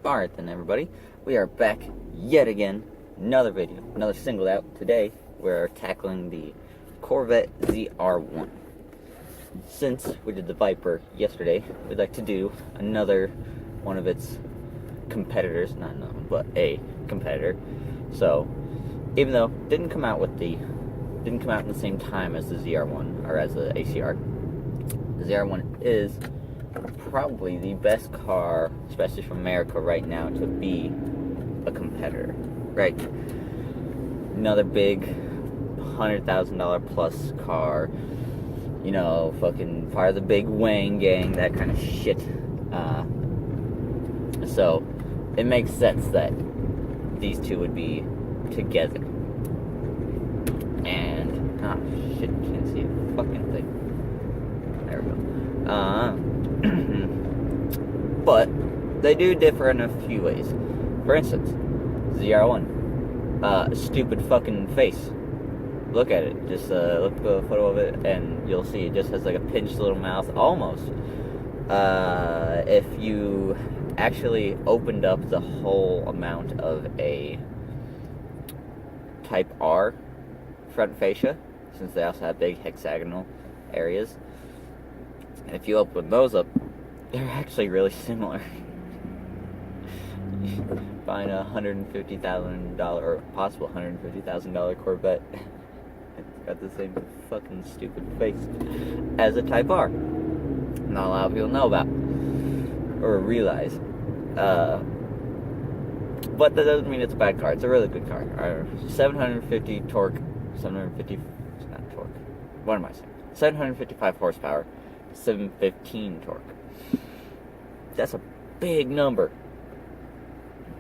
Alright then, everybody, we are back yet again. Another video, another singled out. Today we're tackling the Corvette ZR1. Since we did the Viper yesterday, we'd like to do another one of its competitors, not another, but a competitor. So even though it didn't come out in the same time as the ZR1 or as the ACR, the ZR1 is probably the best car, especially from America right now, to be a competitor, right? Another big $100,000 plus car, you know, fucking part of the big Wang gang, that kind of shit. So it makes sense that these two would be together. And shit, can't see a fucking thing. There we go. But they do differ in a few ways. For instance, ZR1, stupid fucking face. Look at it. Just look at the photo of it, and you'll see it just has like a pinched little mouth, almost. If you actually opened up the whole amount of a Type R front fascia, since they also have big hexagonal areas, and if you open those up, they're actually really similar. Find a $150,000 or possible $150,000 Corvette. It's got the same fucking stupid face as a Type R. Not a lot of people know about or realize. But that doesn't mean it's a bad car. It's a really good car. 750 torque, 750, not torque. What am I saying? 755 horsepower, 715 torque. That's a big number.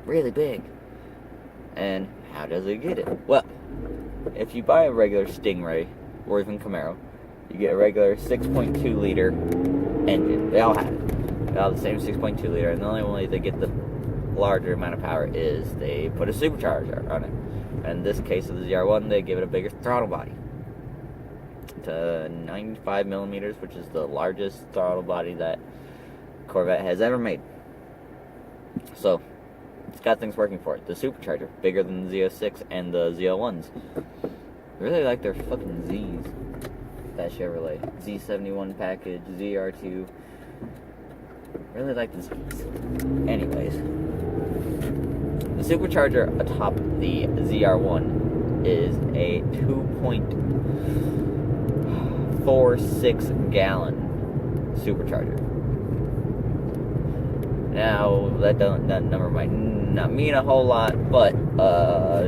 Really big. And how does it get it? Well, if you buy a regular Stingray or even Camaro, you get a regular 6.2 liter engine. They all have it. They all have the same 6.2 liter, and the only way they get the larger amount of power is they put a supercharger on it. And in this case of the ZR1, they give it a bigger throttle body to 95 millimeters, which is the largest throttle body that Corvette has ever made. So it's got things working for it. The supercharger, bigger than the Z06 and the Z01s. I really like their fucking Zs. That Chevrolet Z71 package, ZR2. Really like the Zs. Anyways, the supercharger atop the ZR1 is a 2.46 gallon supercharger. Now, that number might not mean a whole lot, but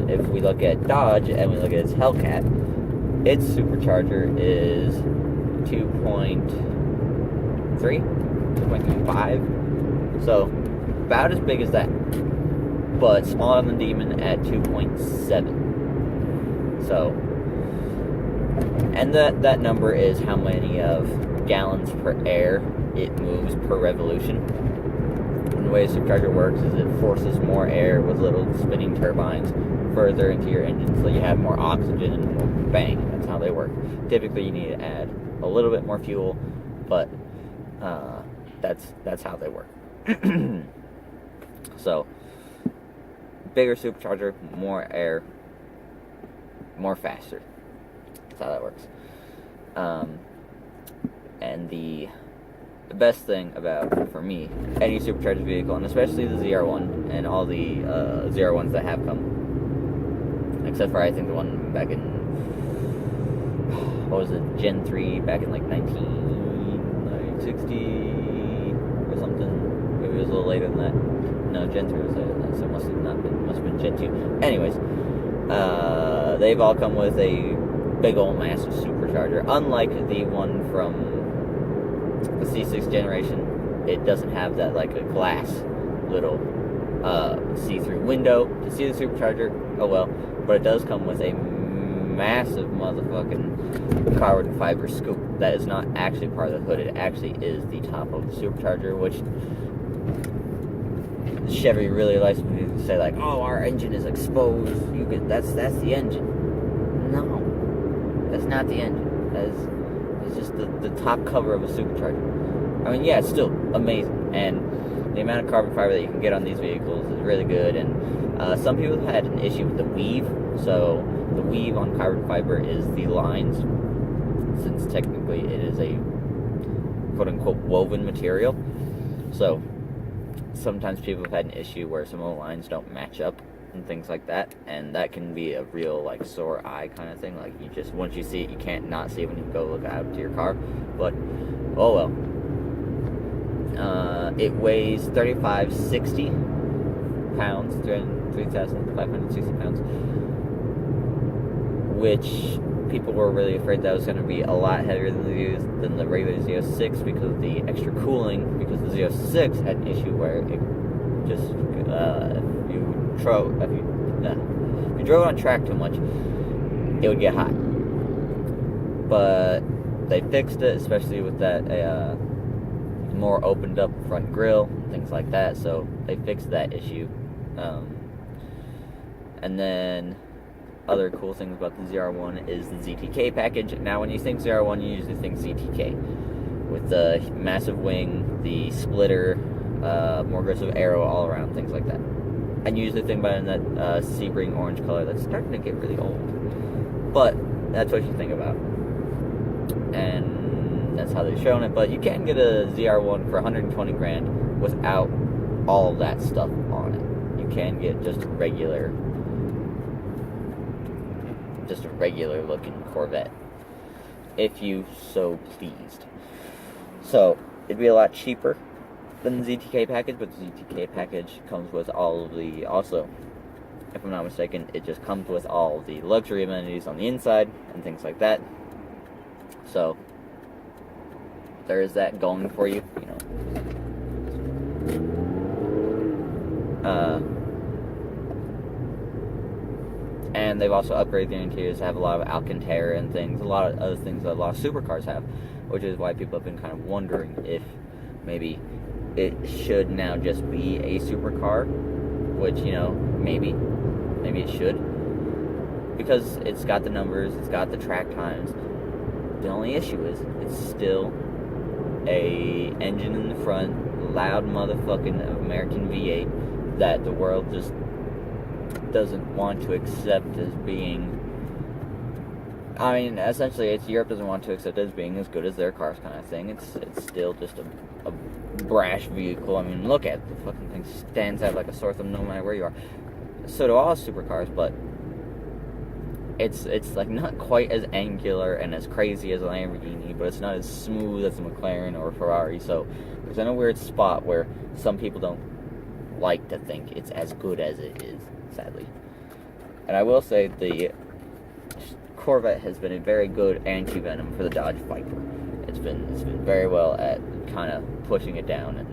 if we look at Dodge and we look at its Hellcat, its supercharger is 2.3, 2.5, so about as big as that, but smaller than the Demon at 2.7. So, and that number is how many of gallons per air it moves per revolution. And the way a supercharger works is it forces more air with little spinning turbines further into your engine, so you have more oxygen and more bang. That's how they work. Typically, you need to add a little bit more fuel, but that's how they work. So, bigger supercharger, more air, more faster. That's how that works. And the best thing about, for me, any supercharged vehicle, and especially the ZR1 and all the ZR1s that have come, except for I think the one back in, what was it, Gen 3, back in like 1960 or something. Maybe it was a little later than that. No, Gen 3 was later than that, so it must have been Gen 2. Anyways, they've all come with a big old massive supercharger. Unlike the one from the C6 generation, it doesn't have that like a glass little see-through window to see the supercharger. Oh well, but it does come with a massive motherfucking carbon fiber scoop that is not actually part of the hood. It actually is the top of the supercharger, which Chevy really likes to say, like, oh, our engine is exposed. That's the engine. No, that's not the engine. It's just the top cover of a supercharger. I mean, yeah, it's still amazing, and the amount of carbon fiber that you can get on these vehicles is really good, and some people have had an issue with the weave. So the weave on carbon fiber is the lines, since technically it is a quote-unquote woven material. So sometimes people have had an issue where some of the lines don't match up and things like that, and that can be a real like sore eye kind of thing. Like, you just, once you see it, you can't not see it when you go look out to your car. But oh well. It weighs 3,560 pounds, 3,560 pounds, which people were really afraid that was going to be a lot heavier than the regular Z06 because of the extra cooling, because the Z06 had an issue where it just, if you drove on track too much, it would get hot. But they fixed it, especially with that more opened up front grille, things like that, so they fixed that issue. And then other cool things about the ZR1 is the ZTK package. Now, when you think ZR1, you usually think ZTK, with the massive wing, the splitter, more aggressive arrow all around, things like that. And you usually think about it in that Sebring orange color that's starting to get really old. But that's what you think about. And that's how they've shown it. But you can get a ZR1 for 120 grand without all of that stuff on it. You can get just a regular looking Corvette, if you so pleased. So it'd be a lot cheaper than the ZTK package, but the ZTK package comes with all of the, also, if I'm not mistaken, it just comes with all the luxury amenities on the inside and things like that. So there is that going for you, you know. And they've also upgraded the interiors to have a lot of Alcantara and things, a lot of other things that a lot of supercars have, which is why people have been kind of wondering if maybe it should now just be a supercar, which, you know, maybe it should, because it's got the numbers, it's got the track times. The only issue is it's still a engine in the front, loud motherfucking American V8 that the world just doesn't want to accept as being, I mean, essentially, Europe doesn't want to accept it as being as good as their cars, kind of thing. It's still just a brash vehicle. I mean, look at it. The fucking thing stands out like a sore thumb no matter where you are. So do all supercars, but it's like not quite as angular and as crazy as a Lamborghini, but it's not as smooth as a McLaren or a Ferrari. So there's in a weird spot where some people don't like to think it's as good as it is, sadly. And I will say the Corvette has been a very good anti-venom for the Dodge Viper. It's been very well at kind of pushing it down. And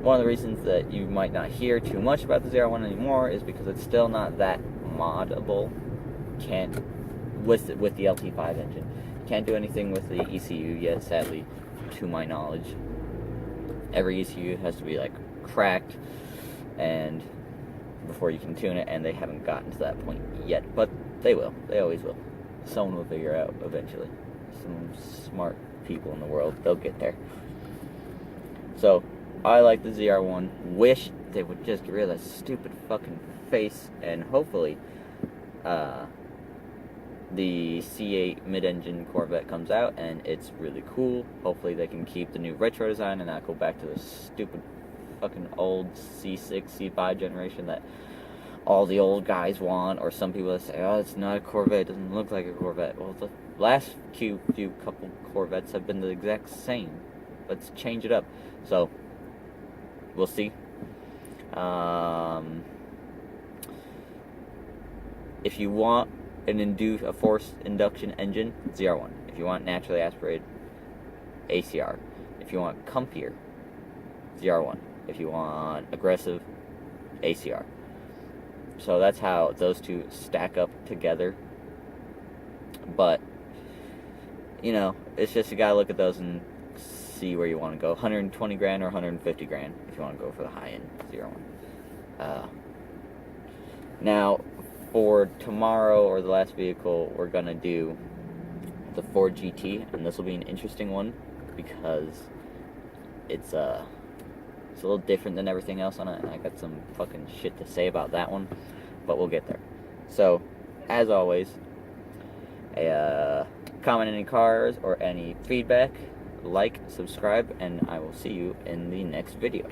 one of the reasons that you might not hear too much about the ZR1 anymore is because it's still not that moddable. With the LT5 engine, can't do anything with the ECU yet, sadly, to my knowledge. Every ECU has to be like cracked and before you can tune it, and they haven't gotten to that point yet, but they will. They always will. Someone will figure it out eventually. Some smart people in the world, they'll get there. So I like the ZR1. Wish they would just get rid of that stupid fucking face, and hopefully the C8 mid-engine Corvette comes out and it's really cool. Hopefully they can keep the new retro design and not go back to the stupid fucking old C6, C5 generation that all the old guys want, or some people that say, oh, it's not a Corvette, it doesn't look like a Corvette. Well, the last few couple Corvettes have been the exact same. Let's change it up. So we'll see. If you want a forced induction engine, ZR1. If you want naturally aspirated, ACR. If you want comfier, ZR1. If you want aggressive, ACR. So that's how those two stack up together. But, you know, it's just you gotta look at those and see where you want to go. 120 grand or 150 grand if you want to go for the high-end ZR1. Now, for tomorrow, or the last vehicle, we're gonna do the Ford GT, and this will be an interesting one because it's It's a little different than everything else on it, and I got some fucking shit to say about that one, but we'll get there. So, as always, comment any cars or any feedback, like, subscribe, and I will see you in the next video.